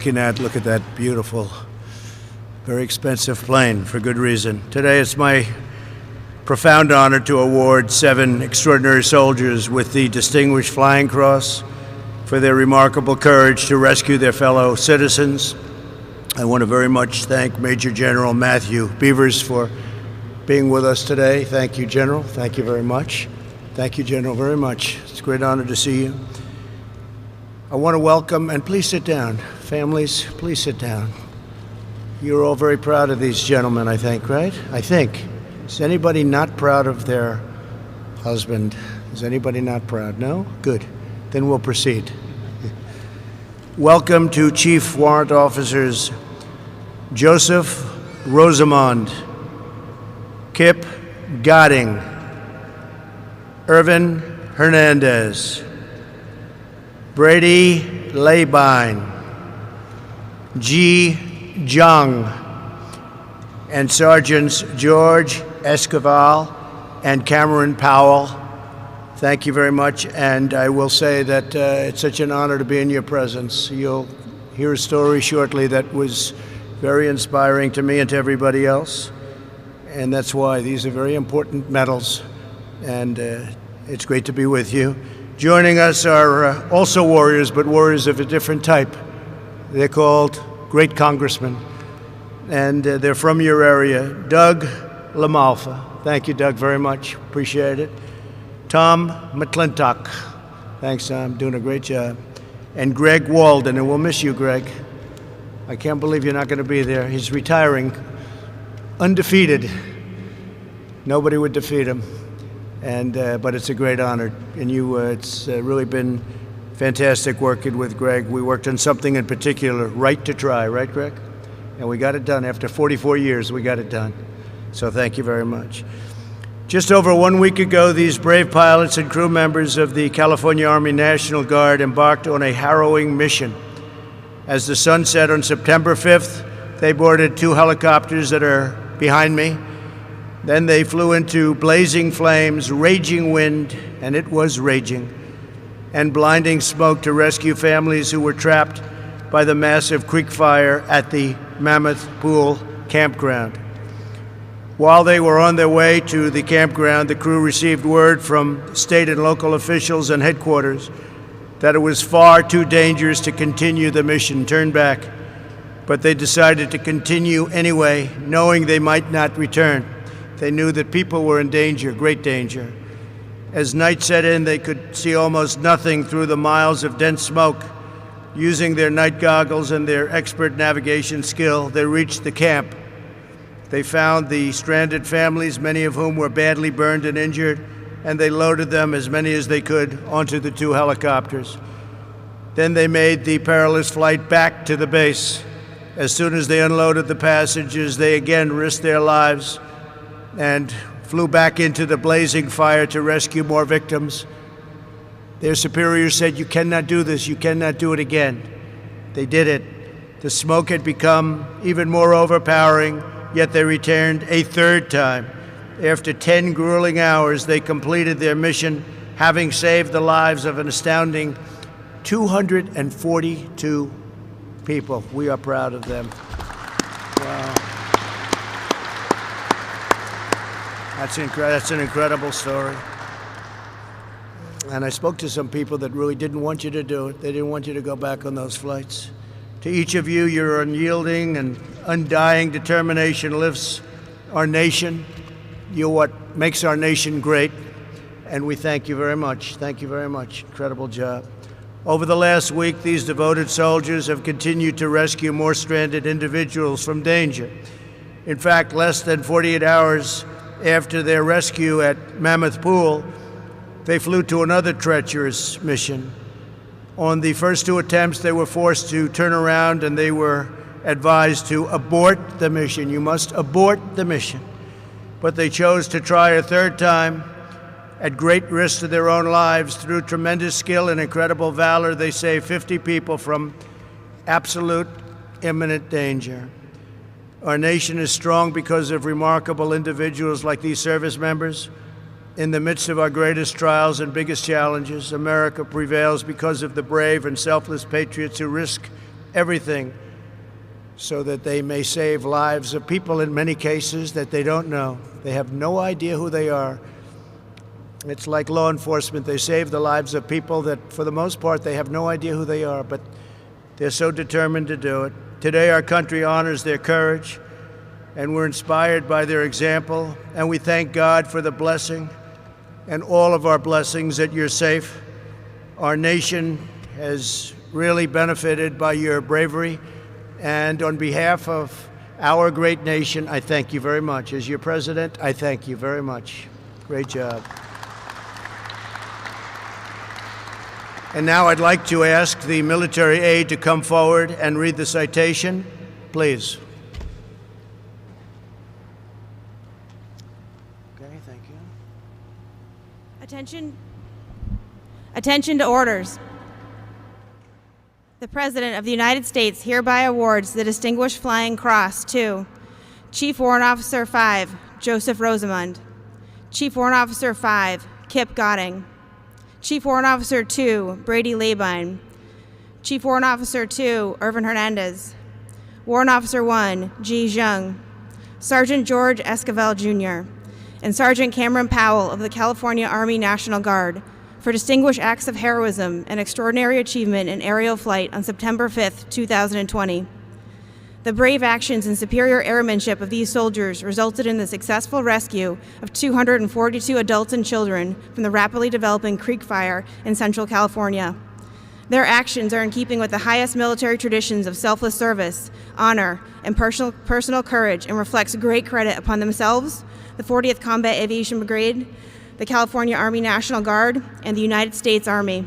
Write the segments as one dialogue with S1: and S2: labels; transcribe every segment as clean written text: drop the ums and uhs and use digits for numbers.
S1: looking at. Look at that beautiful, very expensive plane for good reason. Today it's my profound honor to award 7 extraordinary soldiers with the Distinguished Flying Cross for their remarkable courage to rescue their fellow citizens. I want to very much thank Major General Matthew Beavers for being with us today. Thank you, General. Thank you very much. Thank you, General, very much. It's a great honor to see you. I want to welcome, and please sit down. Families, please sit down. You're all very proud of these gentlemen, I think, right? I think. Is anybody not proud of their husband? Is anybody not proud? No? Good. Then we'll proceed. Welcome to Chief Warrant Officers Joseph Rosamond, Kip Godding, Irvin Hernandez, Brady Labine, Ji Jung, and Sergeants George Esquivel and Cameron Powell. Thank you very much, and I will say that it's such an honor to be in your presence. You'll hear a story shortly that was very inspiring to me and to everybody else, and that's why these are very important medals, and it's great to be with you. Joining us are also warriors, but warriors of a different type. They're called Great Congressmen, and they're from your area. Doug LaMalfa. Thank you, Doug, very much. Appreciate it. Tom McClintock. Thanks, Tom. Doing a great job. And Greg Walden, and we'll miss you, Greg. I can't believe you're not going to be there. He's retiring, undefeated. Nobody would defeat him. And but it's a great honor. And it's really been fantastic working with Greg. We worked on something in particular, Right to Try, right, Greg? And we got it done. After 44 years, we got it done. So thank you very much. Just over 1 week ago, these brave pilots and crew members of the California Army National Guard embarked on a harrowing mission. As the sun set on September 5th, they boarded 2 helicopters that are behind me. Then they flew into blazing flames, raging wind, and it was raging, and blinding smoke to rescue families who were trapped by the massive creek fire at the Mammoth Pool campground. While they were on their way to the campground, the crew received word from state and local officials and headquarters that it was far too dangerous to continue the mission, turn back. But they decided to continue anyway, knowing they might not return. They knew that people were in danger, great danger. As night set in, they could see almost nothing through the miles of dense smoke. Using their night goggles and their expert navigation skill, they reached the camp. They found the stranded families, many of whom were badly burned and injured, and they loaded them, as many as they could, onto the 2 helicopters. Then they made the perilous flight back to the base. As soon as they unloaded the passengers, they again risked their lives and flew back into the blazing fire to rescue more victims. Their superiors said, "You cannot do this, you cannot do it again." They did it. The smoke had become even more overpowering, yet they returned a 3rd time. After 10 grueling hours, they completed their mission, having saved the lives of an astounding 242 people. We are proud of them. Wow. That's an incredible story. And I spoke to some people that really didn't want you to do it. They didn't want you to go back on those flights. To each of you, your unyielding and undying determination lifts our nation. You're what makes our nation great, and we thank you very much. Thank you very much. Incredible job. Over the last week, these devoted soldiers have continued to rescue more stranded individuals from danger. In fact, less than 48 hours after their rescue at Mammoth Pool, they flew to another treacherous mission. On the first 2 attempts, they were forced to turn around and they were advised to abort the mission. You must abort the mission. But they chose to try a 3rd time at great risk to their own lives. Through tremendous skill and incredible valor, they saved 50 people from absolute imminent danger. Our nation is strong because of remarkable individuals like these service members. In the midst of our greatest trials and biggest challenges, America prevails because of the brave and selfless patriots who risk everything so that they may save lives of people in many cases that they don't know. They have no idea who they are. It's like law enforcement. They save the lives of people that, for the most part, they have no idea who they are, but they're so determined to do it. Today, our country honors their courage, and we're inspired by their example, and we thank God for the blessing and all of our blessings that you're safe. Our nation has really benefited by your bravery, and on behalf of our great nation, I thank you very much. As your president, I thank you very much. Great job. And now I'd like to ask the military aide to come forward and read the citation, please. Okay, thank you.
S2: Attention to orders. The President of the United States hereby awards the Distinguished Flying Cross to Chief Warrant Officer 5, Joseph Rosamond; Chief Warrant Officer 5, Kip Godding; Chief Warrant Officer 2, Brady Labine; Chief Warrant Officer 2, Irvin Hernandez; Warrant Officer 1, Ji Zheng; Sergeant George Esquivel, Jr., and Sergeant Cameron Powell of the California Army National Guard for distinguished acts of heroism and extraordinary achievement in aerial flight on September 5, 2020. The brave actions and superior airmanship of these soldiers resulted in the successful rescue of 242 adults and children from the rapidly developing Creek Fire in Central California. Their actions are in keeping with the highest military traditions of selfless service, honor, and personal courage, and reflects great credit upon themselves, the 40th Combat Aviation Brigade, the California Army National Guard, and the United States Army.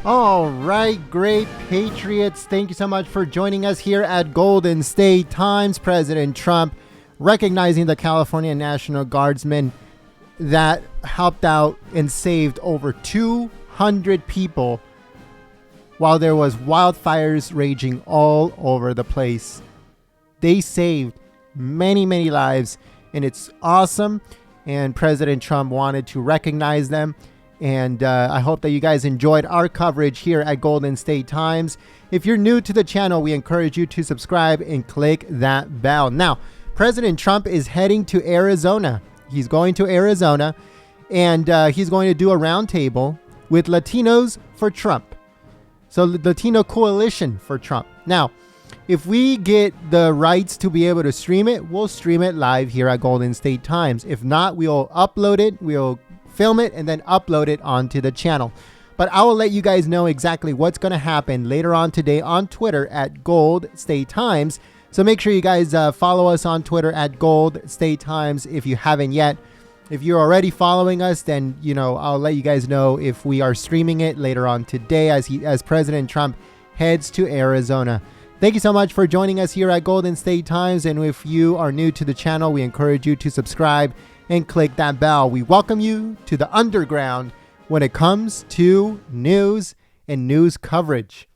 S3: All right, great Patriots. Thank you so much for joining us here at Golden State Times. President Trump recognizing the California National Guardsmen that helped out and saved over 200 people while there was wildfires raging all over the place. They saved many, many lives, and it's awesome. And President Trump wanted to recognize them. And I hope that you guys enjoyed our coverage here at Golden State Times. If you're new to the channel, we encourage you to subscribe and click that bell. Now, President Trump is heading to Arizona. He's going to Arizona, and he's going to do a roundtable with Latinos for Trump. So Latino Coalition for Trump. Now, if we get the rights to be able to stream it, we'll stream it live here at Golden State Times. If not, we'll upload it. We'll film it and then upload it onto the channel. But I will let you guys know exactly what's going to happen later on today on Twitter at Gold State Times. So make sure you guys follow us on Twitter at Gold State Times if you haven't yet. If you're already following us, then I'll let you guys know if we are streaming it later on today as President Trump heads to Arizona. Thank you so much for joining us here at Golden State Times. And if you are new to the channel, we encourage you to subscribe and click that bell. We welcome you to the underground when it comes to news and news coverage.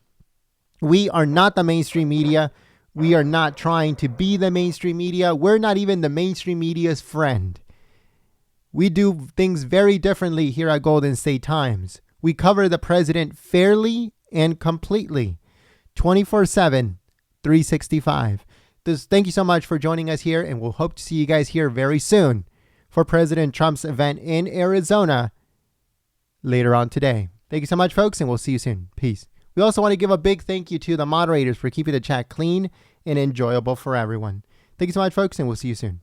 S3: We are not the mainstream media. We are not trying to be the mainstream media. We're not even the mainstream media's friend. We do things very differently here at Golden State Times. We cover the president fairly and completely, 24/7, 365. Thank you so much for joining us here, and we'll hope to see you guys here very soon for President Trump's event in Arizona later on today. Thank you so much, folks, and we'll see you soon. Peace. We also want to give a big thank you to the moderators for keeping the chat clean and enjoyable for everyone. Thank you so much, folks, and we'll see you soon.